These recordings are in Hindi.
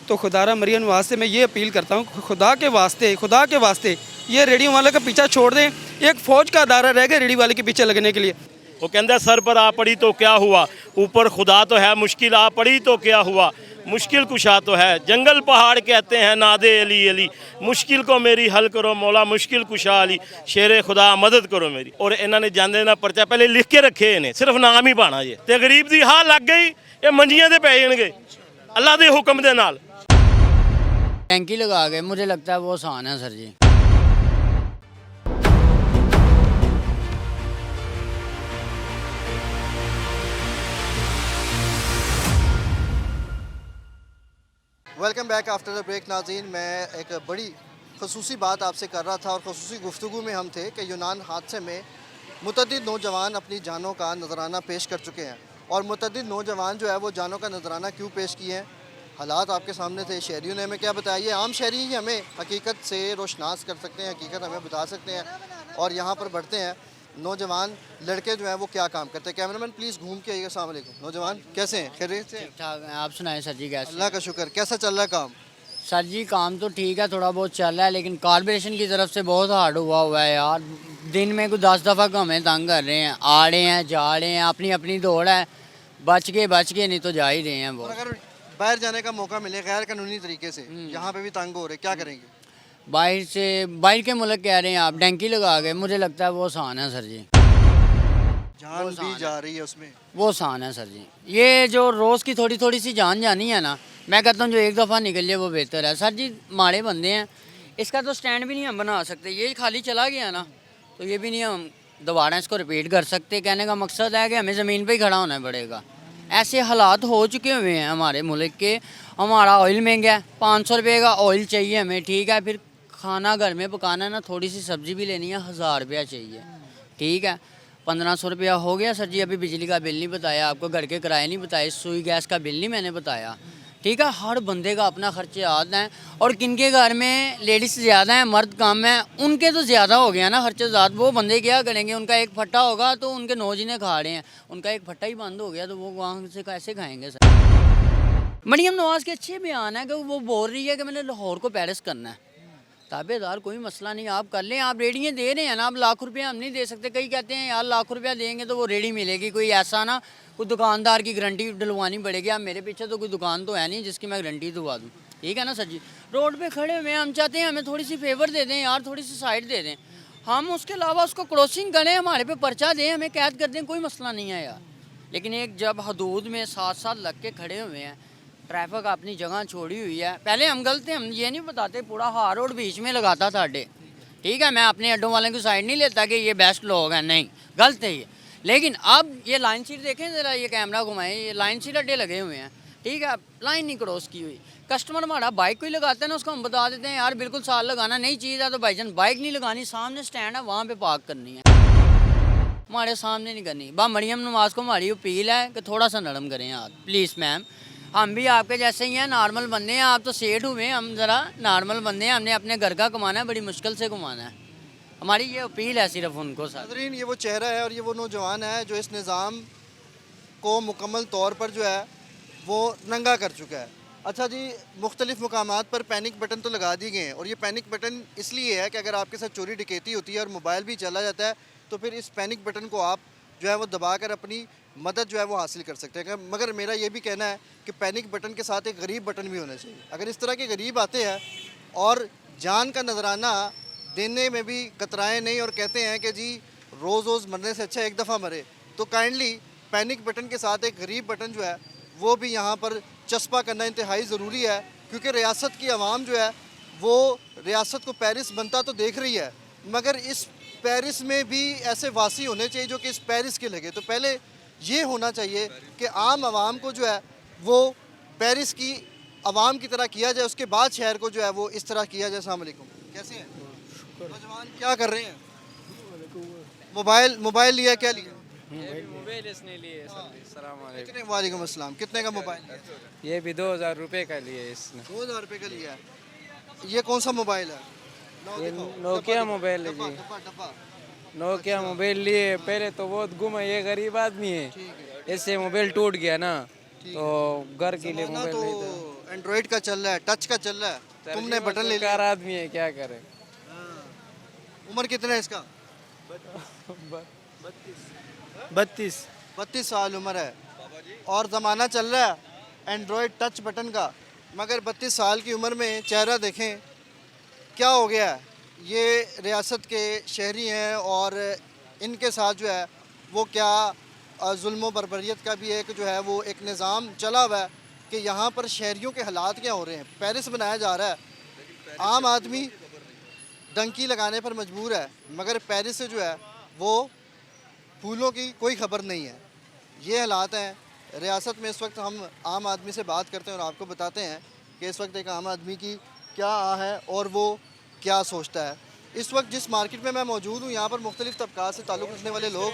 तो खुदारा मरियम नवाज से मैं ये अपील करता हूँ, खुदा के वास्ते ये रेडियो वाले का पीछा छोड़ दें। एक फ़ौज का अदारा रह गया रेडी वाले के पीछे लगने के लिए। वो कहता सर पर आ पड़ी तो क्या हुआ, ऊपर खुदा तो है, मुश्किल आ पड़ी तो क्या हुआ, मुश्किल कुशा तो है, जंगल पहाड़ कहते हैं नादे अली अली, मुश्किल को मेरी हल करो मौला, मुश्किल कुशा अली, शेर खुदा मदद करो मेरी। और इन्होंने जाने ना पर्चा पहले लिख के रखे इन्हें, सिर्फ नाम ही पाना जे ते गरीब दी हां लग गई, ये मंजियां ते पै जाणगे अल्लाह दे हुक्म दे नाल। टैंकी लगा के मुझे लगता है वो आसान है sir ji. Welcome back after the break नाज़रीन। मैं एक बड़ी खसूसी बात आपसे कर रहा था और खसूसी गुफ्तगू में हम थे कि यूनान हादसे में मुतअद्दिद नौजवान अपनी जानों का नजराना पेश कर चुके हैं। और मुतअद्दिद नौजवान जो है वो जानों का नजराना क्यों पेश किए हैं, हालात आपके सामने थे, शहरियों ने हमें क्या बताया। ये आम शहरी ही हमें हकीकत से रोशनास कर सकते हैं, हकीकत हमें बता सकते हैं। और यहाँ पर बढ़ते हैं नौजवान लड़के जो हैं वो क्या काम करते हैं। कैमरामैन प्लीज़ घूम के आइएगा। अस्सलाम वालेकुम। नौजवान कैसे हैं, खैरियत से? ठीक ठाक है, आप सुनाएं सर जी कैसे? अल्लाह का शुक्र। कैसा चल रहा है काम? सर जी काम तो ठीक है, थोड़ा बहुत चल रहा है, लेकिन कॉर्पोरेशन की तरफ से बहुत हार्ड हुआ है यार। दिन में कोई 10 दफ़ा को हमें तंग कर रहे हैं, आ रहे हैं जा रहे हैं, अपनी अपनी दौड़ है, बच के नहीं तो जा ही रहे हैं और बहुत। अगर बाहर जाने का मौका मिले गैर कानूनी तरीके से, यहाँ पे भी तंग हो रहे, क्या करेंगे? बाहर के मुल्क कह रहे हैं आप टैंकी लगा के, मुझे लगता है वो आसान है सर जी। जान भी जा रही है उसमें। वो आसान है सर जी। ये जो रोज़ की थोड़ी थोड़ी सी जान जानी है ना, मैं कहता हूँ जो एक दफ़ा निकल जाए वो बेहतर है सर जी। माड़े बंदे हैं, इसका तो स्टैंड भी नहीं हम बना सकते। ये खाली चला गया ना तो ये भी नहीं हम दोबारा इसको रिपीट कर सकते। कहने का मकसद है कि हमें ज़मीन पे ही खड़ा होना पड़ेगा। ऐसे हालात हो चुके हुए हैं हमारे मुल्क के। हमारा ऑयल महंगा है, 500 रुपये का ऑयल चाहिए हमें, ठीक है। फिर खाना घर में पकाना है ना, थोड़ी सी सब्ज़ी भी लेनी है, 1000 रुपया चाहिए, ठीक है। 1500 रुपया हो गया सर जी। अभी बिजली का बिल नहीं बताया आपको, घर के किराए नहीं बताए, सुई गैस का बिल नहीं मैंने बताया, ठीक है। हर बंदे का अपना खर्चे आता है। और किनके घर में लेडीज़ ज़्यादा हैं, मर्द कम हैं, उनके तो ज़्यादा हो गया ना खर्चे ज़्यादा। वो बंदे क्या करेंगे, उनका एक फट्टा होगा तो उनके 9 जिन्हें खा रहे हैं, उनका एक फट्टा ही बंद हो गया तो वो वहाँ से कैसे खाएँगे सर। मरियम नवाज़ के अच्छे बयान है कि वो बोल रही है कि मैंने लाहौर को पेरिस करना है। ताबेदार कोई मसला नहीं, आप कर लें। आप रेडियाँ दे रहे हैं ना, आप लाख रुपया हम नहीं दे सकते। कई कहते हैं यार लाख रुपया देंगे तो वो रेडी मिलेगी, कोई ऐसा ना, कोई दुकानदार की गारंटी डलवानी पड़ेगी। आप मेरे पीछे तो कोई दुकान तो है नहीं जिसकी मैं गारंटी दिलवा दूँ, ठीक है ना सर जी। रोड पे खड़े हुए हम चाहते हैं हमें थोड़ी सी फेवर दे दें यार, थोड़ी सी साइड दे दें। हम उसके अलावा उसको क्रॉसिंग करें, हमारे पे पर्चा दें, हमें कैद कर दें, कोई मसला नहीं है यार। लेकिन एक जब हदूद में साथ साथ लग के खड़े हुए हैं, ट्रैफिक अपनी जगह छोड़ी हुई है। पहले हम गलत थे, हम ये नहीं बताते पूरा हार रोड बीच में लगाता था अड्डे, ठीक है। मैं अपने अड्डों वाले की साइड नहीं लेता कि ये बेस्ट लोग हैं, नहीं, गलत है ये। लेकिन अब ये लाइन सीट देखें ज़रा, ये कैमरा घुमाएं, ये लाइन सीट अड्डे लगे हुए हैं, ठीक है। लाइन नहीं क्रॉस की हुई। कस्टमर हमारा बाइक को ही लगाता है ना, उसको हम बता देते हैं यार बिल्कुल साल लगाना, नई चीज़ है तो भाईजान बाइक नहीं लगानी, सामने स्टैंड है वहाँ पर पार्क करनी है, हमारे सामने नहीं करनी। बा मरियम नवाज़ को हमारी अपील है कि थोड़ा सा नरम करें आप, प्लीज़ मैम। हम भी आपके जैसे ही हैं, नॉर्मल बंदे हैं। आप तो सेठ हुए, हम ज़रा नॉर्मल बंदे हैं, हमने अपने घर का कमाना है, बड़ी मुश्किल से कमाना है। हमारी ये अपील है सिर्फ उनको सर। नाज़रीन, ये वो चेहरा है और ये वो नौजवान है जो इस निज़ाम को मुकम्मल तौर पर जो है वो नंगा कर चुका है। अच्छा जी, मुख्तलिफ़ मकामात पर पैनिक बटन तो लगा दिए गए हैं और ये पैनिक बटन इसलिए है कि अगर आपके साथ चोरी डकैती होती है और मोबाइल भी चला जाता है तो फिर इस पैनिक बटन को आप जो है वो दबाकर अपनी मदद जो है वो हासिल कर सकते हैं। मगर मेरा ये भी कहना है कि पैनिक बटन के साथ एक गरीब बटन भी होना चाहिए। अगर इस तरह के गरीब आते हैं और जान का नजराना देने में भी कतराएं नहीं और कहते हैं कि जी रोज़ मरने से अच्छा एक दफ़ा मरे, तो काइंडली पैनिक बटन के साथ एक गरीब बटन जो है वो भी यहाँ पर चस्पा करना इंतहाई ज़रूरी है। क्योंकि रियासत की आवाम जो है वो रियासत को पेरिस बनता तो देख रही है, मगर इस पेरिस में भी ऐसे वासी होने चाहिए जो कि इस पेरिस के लगे। तो पहले ये होना चाहिए कि आम आवाम को जो है वो पेरिस की आवाम की तरह किया जाए, उसके बाद शहर को जो है वो इस तरह किया जाए। अस्सलाम वालेकुम, कैसे हैं नौजवान, क्या कर रहे हैं? मोबाइल लिया, क्या लिया? मोबाइल इसने लिए सलाम वालेकुम। कितने? वालेकुम अस्सलाम। कितने का मोबाइल लिया? ये भी 2000 रुपये का लिए इसने। 2000 रुपये का लिया है। ये कौन सा मोबाइल है? ये नोकिया मोबाइल है जी, नोकिया मोबाइल लिए। पहले तो बहुत गुम है, ये गरीब आदमी है, इससे मोबाइल टूट गया ना तो घर के लिए मोबाइल तो नहीं था। एंड्रॉइड का चल रहा है, टच का चल रहा है, तुमने बटन ले लिया। कार आदमी है, क्या करें। उम्र कितना है इसका? 32। 32 साल उम्र है और ज़माना चल रहा है एंड्रॉयड टच बटन का, मगर 32 साल की उम्र में चेहरा देखें क्या हो गया है। ये रियासत के शहरी हैं और इनके साथ जो है वो क्या जुल्म बर्बरियत का भी एक जो है वो एक निज़ाम चला हुआ है कि यहाँ पर शहरियों के हालात क्या हो रहे हैं। पेरिस बनाया जा रहा है, आम आदमी डंकी लगाने पर मजबूर है, मगर पेरिस से जो है वो फूलों की कोई खबर नहीं है। ये हालात हैं रियासत में। इस वक्त हम आम आदमी से बात करते हैं और आपको बताते हैं कि इस वक्त एक आम आदमी की क्या है और वो क्या सोचता है। इस वक्त जिस मार्केट में मैं मौजूद हूँ, यहाँ पर मुख्तलिफ़ तबक़ात से ताल्लुक़ रखने वाले लोग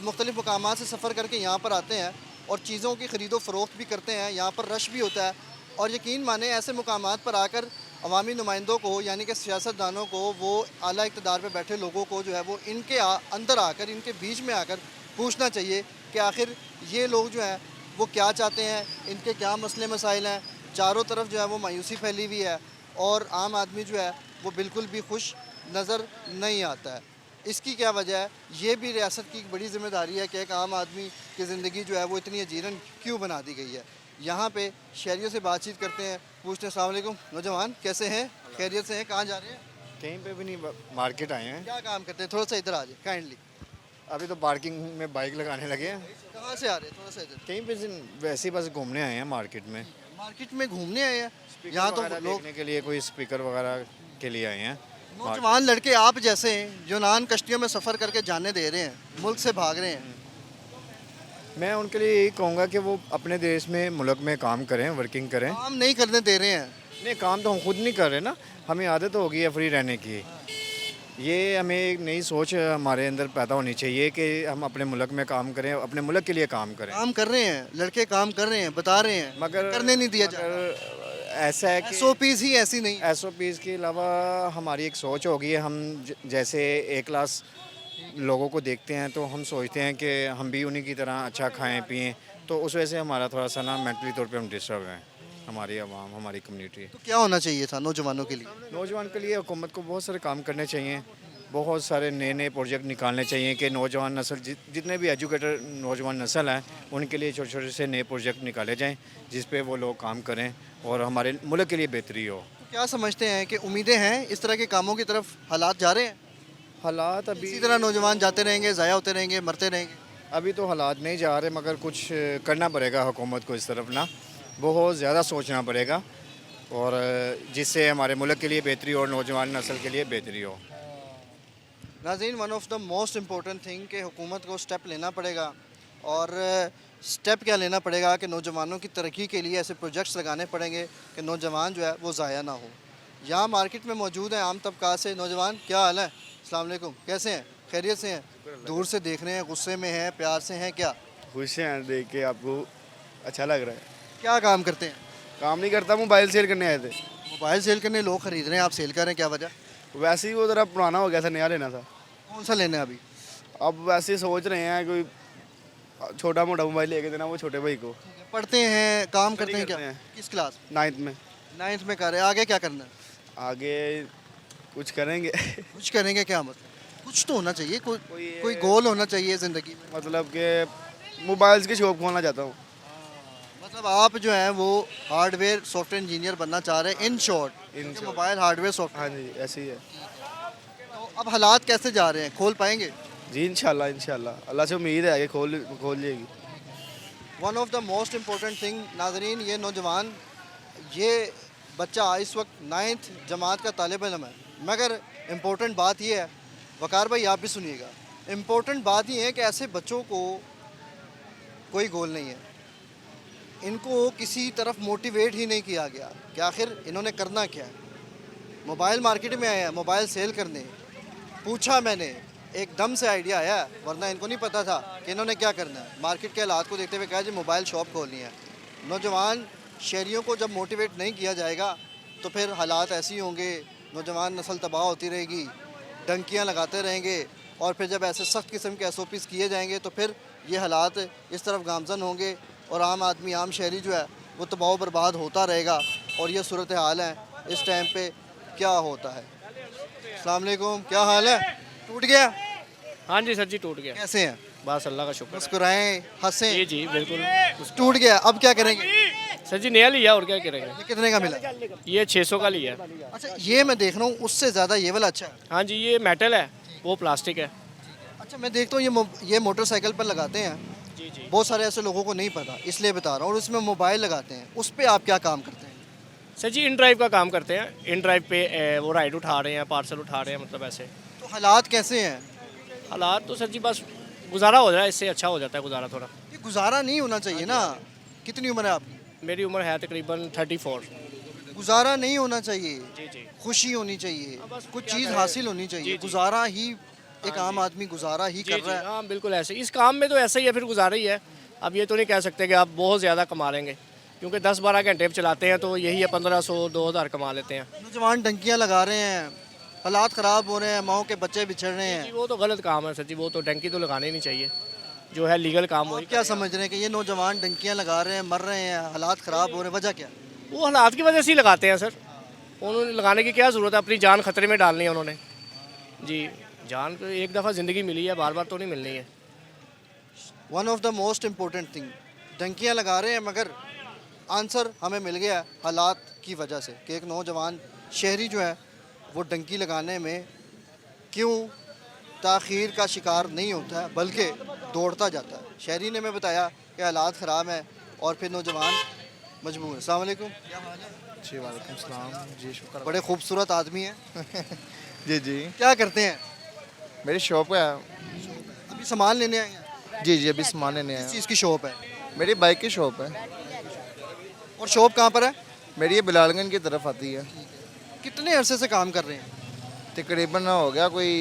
मुख्तलिफ़ मकामात से सफ़र करके यहाँ पर आते हैं और चीज़ों की ख़रीदो फ़रोख्त भी करते हैं। यहाँ पर रश भी होता है और यकीन माने ऐसे मुकामात पर आकर अवामी नुमाइंदों को यानी कि सियासतदानों को, वो आला इक़्तिदार पे बैठे लोगों को जो है वो इनके अंदर आकर, इनके बीच में आकर पूछना चाहिए कि आखिर ये लोग जो हैं वो क्या चाहते हैं, इनके क्या मसले मसाइल हैं। चारों तरफ जो है वो मायूसी फैली हुई है और आम आदमी जो है वो बिल्कुल भी खुश नज़र नहीं आता है। इसकी क्या वजह है? ये भी रियासत की बड़ी ज़िम्मेदारी है कि एक आम आदमी की ज़िंदगी जो है वो इतनी अजीरन क्यों बना दी गई है। यहाँ पे शहरियों से बातचीत करते हैं, पूछते हैं अस्सलाम वालेकुम नौजवान कैसे हैं, खैरियत से हैं, कहाँ जा रहे हैं? कहीं पे भी नहीं, मार्केट आए हैं। क्या काम करते हैं? थोड़ा सा इधर आ जाए काइंडली। अभी तो पार्किंग में बाइक लगाने लगे हैं। कहाँ से आ रहे हैं? थोड़ा सा इधर। कहीं पे वैसे ही बस घूमने आए हैं मार्केट में। मार्केट में घूमने आए हैं? यहाँ तो लोग देखने के लिए, कोई स्पीकर वगैरह के लिए आए हैं। नौजवान लड़के आप जैसे हैं जो नान कश्तियों में सफ़र करके जाने दे रहे हैं, मुल्क से भाग रहे हैं, मैं उनके लिए यही कहूँगा कि वो अपने देश में, मुल्क में काम करें, वर्किंग करें। काम नहीं करने दे रहे हैं। नहीं, काम तो हम खुद नहीं कर रहे ना, हमें आदत हो गई है फ्री रहने की। ये हमें एक नई सोच हमारे अंदर पैदा होनी चाहिए कि हम अपने मुल्क में काम करें, अपने मुल्क के लिए काम करें। काम कर रहे हैं लड़के, काम कर रहे हैं, बता रहे हैं, मगर करने नहीं दिया जा रहा। मगर ऐसा है कि SOPs ही ऐसी नहीं। SOPs के अलावा हमारी एक सोच होगी। हम जैसे A क्लास लोगों को देखते हैं तो हम सोचते हैं कि हम भी उन्हीं की तरह अच्छा खाएं पिएं, तो उस वजह से हमारा थोड़ा सा ना मेंटली तौर पे हम डिस्टर्ब हैं, हमारी आवाम, हमारी कम्युनिटी। तो क्या होना चाहिए था नौजवानों के लिए? नौजवान के लिए हुकूमत को बहुत सारे काम करने चाहिए, बहुत सारे नए नए प्रोजेक्ट निकालने चाहिए कि नौजवान नस्ल, जितने भी एजुकेटेड नौजवान नस्ल हैं उनके लिए छोटे छोटे से नए प्रोजेक्ट निकाले जाएँ जिस पे वो लोग काम करें और हमारे मुल्क के लिए बेहतरी हो। तो क्या समझते हैं कि उम्मीदें हैं इस तरह के कामों की तरफ हालात जा रहे हैं? हालात अभी इसी तरह नौजवान जाते रहेंगे, ज़ाया होते रहेंगे, मरते रहेंगे? अभी तो हालात नहीं जा रहे, मगर कुछ करना पड़ेगा हुकूमत को इस तरफ ना, बहुत ज़्यादा सोचना पड़ेगा और जिससे हमारे मुल्क के लिए बेहतरी और नौजवान नस्ल के लिए बेहतरी हो। नाज़रीन, one of the most important thing कि हुकूमत को स्टेप लेना पड़ेगा और स्टेप क्या लेना पड़ेगा कि नौजवानों की तरक्की के लिए ऐसे प्रोजेक्ट्स लगाने पड़ेंगे कि नौजवान जो है वो ज़ाया ना हो। यहाँ मार्केट में मौजूद हैं आम तबका से नौजवान। क्या हाल है? अस्सलाम वालेकुम, कैसे हैं? खैरियत से हैं? दूर से देख रहे हैं, गुस्से में हैं, प्यार से हैं, क्या खुश हैं देख के? आपको अच्छा लग रहा है? क्या काम करते हैं? काम नहीं करता, मोबाइल सेल करने आए थे। मोबाइल सेल करने लोग ख़रीद रहे हैं, आप सेल कर रहे हैं, क्या वजह? वैसे ही वो ज़रा पुराना हो गया था, नया लेना था। कौन सा लेना है अभी? अब वैसे ही सोच रहे हैं कोई छोटा मोटा मोबाइल लेके देना वो छोटे भाई को। पढ़ते हैं, काम करते हैं, क्या करते हैं। किस क्लास? 9th में। 9th में कर रहे हैं। आगे क्या करना है? आगे कुछ करेंगे। कुछ करेंगे, क्या मतलब? कुछ तो होना चाहिए, कोई कोई- कोई गोल होना चाहिए ज़िंदगी में। मतलब कि मोबाइल्स की शॉप खोलना चाहता हूँ। मतलब आप जो हैं वो हार्डवेयर सॉफ्टवेयर इंजीनियर बनना चाह रहे हैं, in short. short। Mobile hardware software. हाँ जी, ऐसे ही है तो अब हालात कैसे जा रहे हैं, खोल पाएंगे? जी। इंशाल्लाह इंशाल्लाह, अल्लाह से उम्मीद है कि खोल जाएगी। One of the most important thing नाजरीन, ये नौजवान, ये बच्चा इस वक्त 9th जमात का तालिब इल्म है, मगर इम्पोर्टेंट बात ये है, वकार भाई आप भी सुनिएगा, इम्पोर्टेंट बात ये है कि ऐसे बच्चों को कोई गोल नहीं है, इनको किसी तरफ मोटिवेट ही नहीं किया गया कि आखिर इन्होंने करना क्या है। मोबाइल मार्केट में आया है मोबाइल सेल करने, पूछा मैंने, एकदम से आइडिया आया, वरना इनको नहीं पता था कि इन्होंने क्या करना है। मार्केट के हालात को देखते हुए कहा जी मोबाइल शॉप खोलनी है। नौजवान शहरियों को जब मोटिवेट नहीं किया जाएगा तो फिर हालात ऐसे ही होंगे, नौजवान नस्ल तबाह होती रहेगी, डंकियाँ लगाते रहेंगे और फिर जब ऐसे सख्त किस्म के SOPs किए जाएंगे तो फिर ये हालात इस तरफ गामजन होंगे और आम आदमी, आम शहरी जो है वो तबाह बर्बाद होता रहेगा। और ये सूरत हाल है इस टाइम पे क्या होता है। अस्सलाम वालेकुम, क्या हाल है? टूट गया? हाँ जी सर जी, टूट गया। कैसे हैं? बस अल्लाह का शुक्र। मुस्कुराएं, हंसें। जी जी बिल्कुल। टूट गया, अब क्या करेंगे? सर जी नया लिया और क्या करेंगे। ये कितने का मिला? ये 600 का लिया। अच्छा, ये मैं देख रहा हूँ उससे ज़्यादा ये वाला अच्छा है। हाँ जी, ये मेटल है, वो प्लास्टिक है। अच्छा, मैं देखता हूँ ये मोटरसाइकिल पर लगाते हैं। जी जी। बहुत सारे ऐसे लोगों को नहीं पता, इसलिए बता रहा हूँ। और उसमें मोबाइल लगाते हैं, उस पर आप क्या काम करते हैं? सर जी इन ड्राइव का काम करते हैं। इन ड्राइव पे वो राइड उठा रहे हैं, पार्सल उठा रहे हैं, मतलब ऐसे। तो हालात कैसे हैं? हालात तो सर जी बस गुजारा हो रहा है, इससे अच्छा हो जाता है गुजारा थोड़ा। ये गुजारा नहीं होना चाहिए ना। कितनी उम्र है आपकी? मेरी उम्र है तकरीबन 34। गुजारा नहीं होना चाहिए, जी जी। खुशी होनी चाहिए, बस कुछ क्या चीज़ करें। हासिल होनी जी, चाहिए। जी। गुजारा ही एक आम आदमी गुजारा ही जी कर जी रहा है। हाँ बिल्कुल ऐसे। इस काम में तो ऐसा ही है, फिर गुजारा ही है। अब ये तो नहीं कह सकते कि आप बहुत ज़्यादा कमा लेंगे, क्योंकि 10-12 घंटे चलाते हैं तो यही है 1500-2000 कमा लेते हैं। नौजवान डंकियाँ लगा रहे हैं, हालात ख़राब हो रहे हैं, माओ के बच्चे बिछड़ रहे जी हैं। वो तो गलत काम है सर जी, वो तो डंकी तो लगानी नहीं चाहिए। जो है लीगल काम आप वही क्या करें। समझ रहे हैं कि ये नौजवान डंकियाँ लगा रहे हैं, मर रहे हैं, हालात ख़राब हो रहे हैं, वजह क्या? वो हालात की वजह से ही लगाते हैं सर। उन्होंने लगाने की क्या ज़रूरत है, अपनी जान खतरे में डालनी है उन्होंने। जी, जान को एक दफ़ा ज़िंदगी मिली है, बार बार तो नहीं मिलनी है। One of the most important thing, डंकियाँ लगा रहे हैं, मगर आंसर हमें मिल गया है हालात की वजह से कि एक नौजवान शहरी जो है वो डंकी लगाने में क्यों ताख़ीर का शिकार नहीं होता है, बल्कि दौड़ता जाता है। शहरी ने मैं बताया कि हालात ख़राब हैं और फिर नौजवान मजबूर है। अस्सलाम वालेकुम, क्या हाल है? जी वालेकुम सलाम। जी शुक्र। बड़े खूबसूरत आदमी हैं। जी जी, क्या करते हैं? मेरी शॉप है। अभी सामान लेने आए हैं? जी जी, अभी सामान लेने किस आया। चीज़ की शॉप है? मेरी बाइक की शॉप है। और शॉप कहाँ पर है? मेरी ये बिलालगंज की तरफ आती है। कितने अरसे से काम कर रहे हैं? तकरीबन हो गया कोई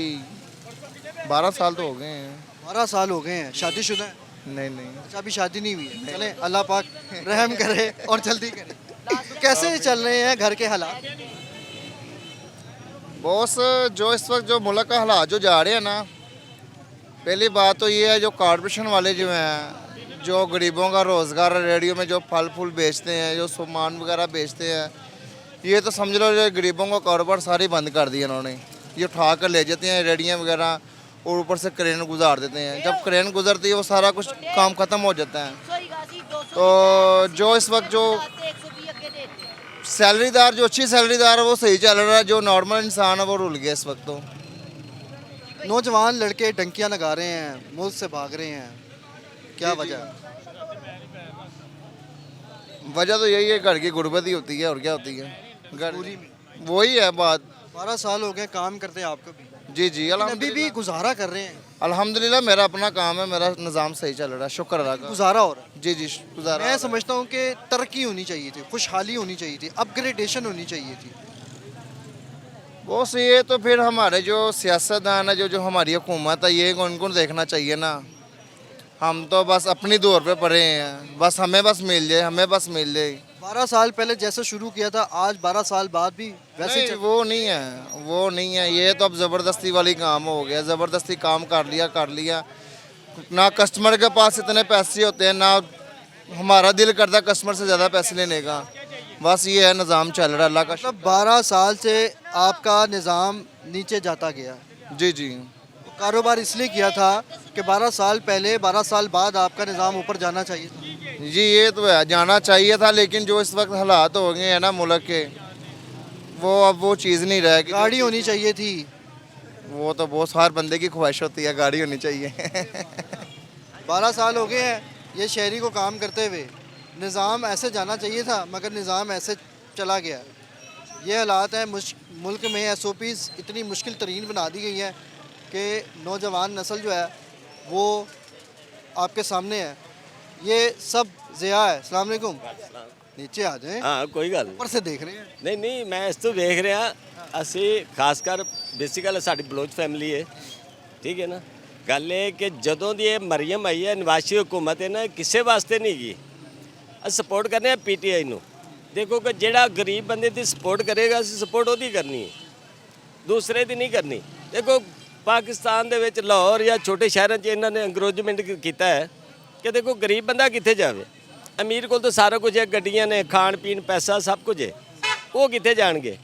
12 साल तो हो गए हैं। 12 साल हो गए हैं। शादीशुदा है? नहीं नहीं, अच्छा, अभी शादी नहीं हुई है। चलें, अल्लाह पाक रहम करे और जल्दी करे। तो कैसे चल रहे हैं घर के हालात? बॉस जो इस वक्त जो मुल्क का हालात जो जा रहे हैं ना, पहली बात तो ये है जो कॉरपोरेशन वाले जो हैं, जो गरीबों का रोज़गार, रेडियो में जो फल फूल बेचते हैं, जो सामान वगैरह बेचते हैं, ये तो समझ लो जो गरीबों का कारोबार सारी बंद कर दिया इन्होंने। ये उठा कर ले जाते हैं रेडियाँ वगैरह और ऊपर से क्रेन गुजार देते हैं। जब क्रेन गुजरती है वो सारा कुछ काम ख़त्म हो जाता है। तो जो इस वक्त जो सैलरीदार, जो अच्छी सैलरीदार है वो सही चल रहा है, जो नॉर्मल इंसान है वो रुल गया इस वक्त। तो नौजवान लड़के डंकियां लगा रहे हैं, मुल्क से भाग रहे हैं, क्या वजह है? वजह तो यही है, घर की गुर्बत ही होती है और क्या होती है। घर वही है बात। 12 साल हो गए काम करते हैं आपको भी, जी जी, लेकिन अभी भी अल्हम्दुलिल्लाह गुजारा कर रहे हैं। अल्हम्दुलिल्लाह मेरा अपना काम है, मेरा निज़ाम सही चल रहा है, शुक्र अल्लाह का। गुजारा हो रहा है। जी जी, गुजारा। मैं समझता हूँ कि तरक्की होनी चाहिए थी, खुशहाली होनी चाहिए थी, अपग्रेडेशन होनी चाहिए थी। वो से ये तो फिर हमारे जो सियासतदान है, जो हमारी हुकूमत है, ये उनको देखना चाहिए ना। हम तो बस अपनी दौर पे पड़े हैं, बस हमें बस मिल जाए, हमें बस मिल जाए। 12 साल पहले जैसे शुरू किया था, आज 12 साल बाद भी वैसे नहीं, चल। वो नहीं है, वो नहीं है। ये तो अब ज़बरदस्ती वाली काम हो गया, ज़बरदस्ती काम कर लिया। ना कस्टमर के पास इतने पैसे होते हैं, ना हमारा दिल करता कस्टमर से ज़्यादा पैसे लेने का। बस ये है निज़ाम चल रहा है, अल्लाह का शुक्र। मतलब 12 साल से आपका निज़ाम नीचे जाता गया। जी जी, तो कारोबार इसलिए किया था कि 12 साल पहले, 12 साल बाद आपका निज़ाम ऊपर जाना चाहिए था। जी ये तो है, जाना चाहिए था, लेकिन जो इस वक्त हालात हो गए हैं ना मुल्क के, वो अब वो चीज़ नहीं रह गई। गाड़ी होनी चाहिए थी। वो तो बहुत हर बंदे की ख्वाहिश होती है, गाड़ी होनी चाहिए। 12 साल हो गए हैं ये शहरी को काम करते हुए। निज़ाम ऐसे जाना चाहिए था, मगर निज़ाम ऐसे चला गया। ये हालात हैं मुल्क में। SOPs इतनी मुश्किल तरीन बना दी गई है कि नौजवान नस्ल जो है वो आपके सामने है। ये सब ज़िया है। अस्सलाम वालेकुम, नीचे आ जाएं, हाँ कोई गल ऊपर से देख रहे हैं। नहीं नहीं मैं इस तो देख ਰਿਹਾ ਅਸੀਂ ਖਾਸ ਕਰ ਬੇਸਿਕਲ ਸਾਡੀ ਬਲੋਚ ਫੈਮਿਲੀ ਹੈ ਠੀਕ ਹੈ ਨਾ ਗੱਲ ਇਹ ਕਿ ਜਦੋਂ ਦੀ ਇਹ ਮਰੀਮ ਆਈ ਹੈ ਨਿਵਾਸੀ ਹਕੂਮਤ ਹੈ ਨਾ ਕਿਸੇ ਵਾਸਤੇ ਨਹੀਂ ਗਈ ਅਸੀਂ ਸਪੋਰਟ ਕਰਨੇ ਆ PTI ਨੂੰ ਦੇਖੋ ਕਿ ਜਿਹੜਾ ਗਰੀਬ ਬੰਦੇ ਦੀ ਸਪੋਰਟ ਕਰੇਗਾ ਅਸੀਂ ਸਪੋਰਟ ਉਹਦੀ ਕਰਨੀ ਹੈ ਦੂਸਰੇ ਦੀ ਨਹੀਂ ਕਰਨੀ ਦੇਖੋ ਪਾਕਿਸਤਾਨ ਦੇ ਵਿੱਚ ਲਾਹੌਰ ਜਾਂ ਛੋਟੇ ਸ਼ਹਿਰਾਂ 'ਚ ਇਹਨਾਂ ਨੇ ਐਨਕਰੇਜਮੈਂਟ ਕੀਤਾ ਹੈ ਕਿ ਦੇਖੋ ਗਰੀਬ ਬੰਦਾ ਕਿੱਥੇ ਜਾਵੇ ਅਮੀਰ ਕੋਲ ਤਾਂ ਸਾਰਾ ਕੁਝ ਹੈ, ਗੱਡੀਆਂ ਨੇ, ਖਾਣ ਪੀਣ, ਪੈਸਾ ਸਭ ਕੁਝ ਹੈ। ਉਹ ਕਿੱਥੇ ਜਾਣਗੇ?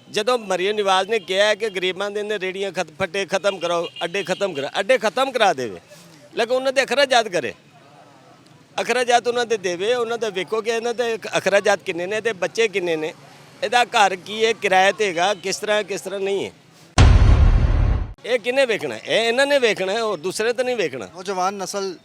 ਜਦੋਂ ਮਰੀਮ ਨਿਵਾਜ਼ ਨੇ ਕਿਹਾ ਕਿ ਗਰੀਬਾਂ ਦੇ ਨੇ ਰੇੜੀਆਂ ਫੱਟੇ ਖਤਮ ਕਰਾਓ, ਅੱਡੇ ਖਤਮ ਕਰਾ ਦੇਵੇ, ਲੇਕਿਨ ਉਹਨਾਂ ਦੇ ਅਖਰਾਜਾਤ ਕਰੇ, ਅਖਰਾਜਾਤ ਉਹਨਾਂ ਦੇ ਦੇਵੇ, ਉਹਨਾਂ ਦਾ ਵੇਖੋ ਕਿ ਇਹਨਾਂ ਦੇ ਅਖਰਾਜਾਤ ਕਿੰਨੇ ਨੇ ਤੇ ਬੱਚੇ ਕਿੰਨੇ ਨੇ, ਇਹਦਾ ਘਰ ਕੀ ਹੈ, ਕਿਰਾਏ ਤੇ ਹੈਗਾ, ਕਿਸ ਤਰ੍ਹਾਂ ਨਹੀਂ ਹੈ। ਇਹ ਕਿਹਨੇ ਵੇਖਣਾ? ਇਹ ਇਹਨਾਂ ਨੇ ਵੇਖਣਾ ਹੈ, और दूसरे तो नहीं वेखना। नौजवान नस्ल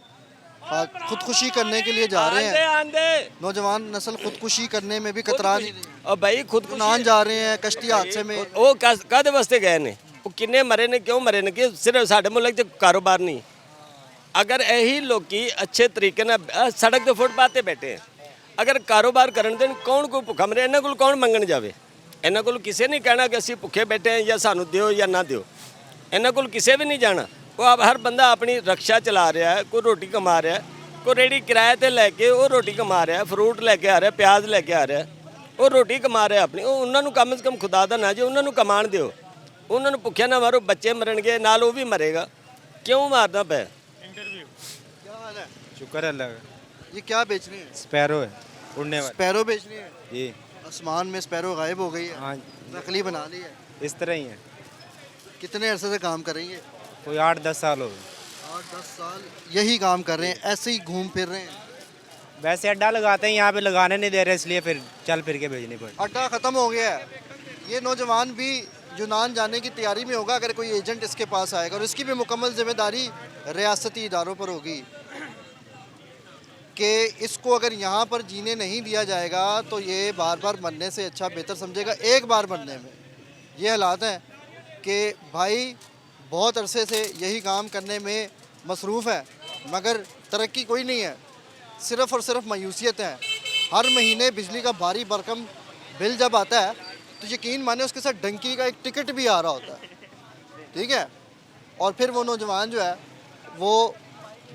खुदकुशी करने के लिए जा रहे हैं। आंदे नौजवान नस्ल खुदकुशी करने में भी कतरा नहीं रही। और भाई खुद नान जा रहे हैं कश्ती हादसे में। ਉਹ ਕਾਹਦੇ ਵਾਸਤੇ ਗਏ ਨੇ? ਉਹ ਕਿੰਨੇ ਮਰੇ ਨੇ, ਕਿਉਂ ਮਰੇ ਨੇ? ਕਿ ਸਿਰਫ ਸਾਡੇ ਮੁਲਕ 'ਚ ਕਾਰੋਬਾਰ ਨਹੀਂ। ਅਗਰ ਇਹੀ ਲੋਕੀ ਅੱਛੇ ਤਰੀਕੇ ਨਾਲ ਸੜਕ ਦੇ ਫੁੱਟਪਾਥ ਤੇ ਬੈਠੇ, ਅਗਰ ਕਾਰੋਬਾਰ ਕਰਨ ਦੇਣ, ਕੌਣ ਕੋਈ ਭੁੱਖਾ ਮਰੇ? ਇਹਨਾਂ ਕੋਲ ਕੌਣ ਮੰਗਣ ਜਾਵੇ? ਇਹਨਾਂ ਕੋਲ ਕਿਸੇ ਨੇ ਕਹਿਣਾ ਕਿ ਅਸੀਂ ਭੁੱਖੇ ਬੈਠੇ ਹਾਂ ਜਾਂ ਸਾਨੂੰ ਦਿਓ ਜਾਂ ਨਾ ਦਿਓ। ਇਹਨਾਂ ਕੋਲ ਕਿਸੇ ਵੀ ਨਹੀਂ ਜਾਣਾ। ਉਹ ਹਰ ਬੰਦਾ ਆਪਣੀ ਰਕਸ਼ਾ ਚਲਾ ਰਿਹਾ ਹੈ, ਕੋਈ ਰੋਟੀ ਕਮਾ ਰਿਹਾ, ਕੋਈ ਰੇੜੀ ਕਿਰਾਏ ਤੇ ਲੈ ਕੇ ਉਹ ਰੋਟੀ ਕਮਾ ਰਿਹਾ, ਫਰੂਟ ਲੈ ਕੇ ਆ ਰਿਹਾ, ਪਿਆਜ਼ ਲੈ ਕੇ ਆ ਰਿਹਾ, ਉਹ ਰੋਟੀ ਕਮਾ ਰਿਹਾ ਆਪਣੀ। ਉਹ ਉਹਨਾਂ ਨੂੰ ਕਮ ਸੇ ਕਮ ਖੁਦਾ ਦਾ ਨਾ ਜੇ ਉਹਨਾਂ ਨੂੰ ਕਮਾਣ ਦਿਓ, ਉਹਨਾਂ ਨੂੰ ਭੁੱਖਿਆ ਨਾ ਮਾਰੋ। ਬੱਚੇ ਮਰਨਗੇ ਨਾਲ, ਉਹ ਵੀ ਮਰੇਗਾ, ਕਿਉਂ ਮਾਰਨਾ ਪਿਆ? क्या हाल है? शुक्र है अल्लाह का। ये क्या बेच रहे हैं? स्पैरो है, उड़ने वाला। स्पैरो बेच रहे हैं। जी आसमान में स्पैरो गायब हो गई है। हाँ, नकली बना ली है। इस तरह ही है। कितने अरसे से काम कर रही है? कोई 8-10 साल हो गए। 8-10 साल यही काम कर रहे हैं, ऐसे ही घूम फिर रहे हैं। वैसे अड्डा लगाते हैं, यहाँ पे लगाने नहीं दे रहे, इसलिए फिर चल फिर के भेजनी पड़ी। अड्डा ख़त्म हो गया है। ये नौजवान भी यूनान जाने की तैयारी में होगा अगर कोई एजेंट इसके पास आएगा, और इसकी भी मुकम्मल जिम्मेदारी रियासती इदारों पर होगी कि इसको अगर यहाँ पर जीने नहीं दिया जाएगा तो ये बार बार मरने से अच्छा बेहतर समझेगा एक बार मरने में। ये हालात हैं कि भाई बहुत अरसे से यही काम करने में मसरूफ़ है, मगर तरक्की कोई नहीं है, सिर्फ़ और सिर्फ मायूसियत है। हर महीने बिजली का भारी भरकम बिल जब आता है तो यकीन माने उसके साथ डंकी का एक टिकट भी आ रहा होता है, ठीक है। और फिर वो नौजवान जो है वो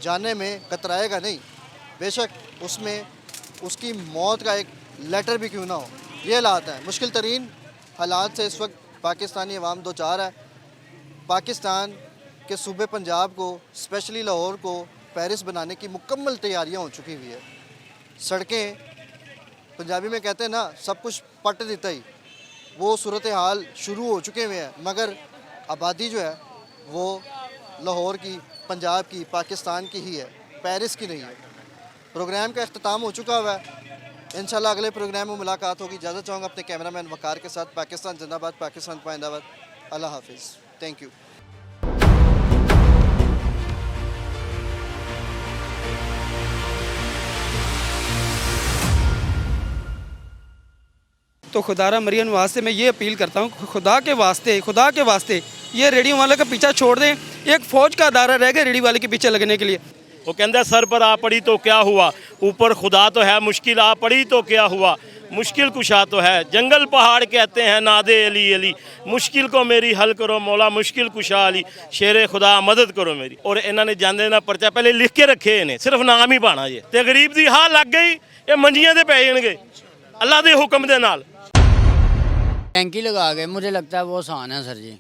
जाने में कतराएगा नहीं, बेशक उसमें उसकी मौत का एक लेटर भी क्यों ना हो। ये हालात हैं, मुश्किल तरीन हालात से इस वक्त पाकिस्तानी अवाम दो चार है। पाकिस्तान के सूबे पंजाब को, स्पेशली लाहौर को पेरिस बनाने की मुकम्मल तैयारियां हो चुकी हुई है। सड़कें, पंजाबी में कहते हैं ना, सब कुछ पट देता ही, वो सूरत हाल शुरू हो चुके हुए हैं, मगर आबादी जो है वो लाहौर की, पंजाब की, पाकिस्तान की ही है, पेरिस की नहीं है। प्रोग्राम का अख्ताम हो चुका हुआ है। इंशाल्लाह अगले प्रोग्राम में मुलाकात होगी। इजाज़त चाहूँगा अपने कैमरामैन वकार के साथ। पाकिस्तान जिंदाबाद, पाकिस्तान पाइंदाबाद। अल्लाह हाफिज़, थैंक यू। तो खुदारा मरियम नवाज से मैं ये अपील करता हूँ, खुदा के वास्ते ये रेडी वाले का पीछा छोड़ दें। एक फ़ौज का अदारा रह गया रेडी वाले के पीछे लगने के लिए। वो कहता है सर पर आ पड़ी तो क्या हुआ, ऊपर खुदा तो है, मुश्किल आ पड़ी तो क्या हुआ, मुश्किल कुशा तो है। जंगल पहाड़ कहते हैं नादे अली अली, मुश्किल को मेरी हल करो मौला, मुश्किल कुशा अली, शेरे खुदा मदद करो मेरी। और इन्होंने जाने ना पर्चा पहले लिख के रखे इन्हें, सिर्फ नाम ही पाना जे ते गरीब दी हां लग गई, ये मंजियां ते पै जाणगे अल्लाह दे हुक्म दे नाल। टैंकी लगा के मुझे लगता है वो आसान है सर जी।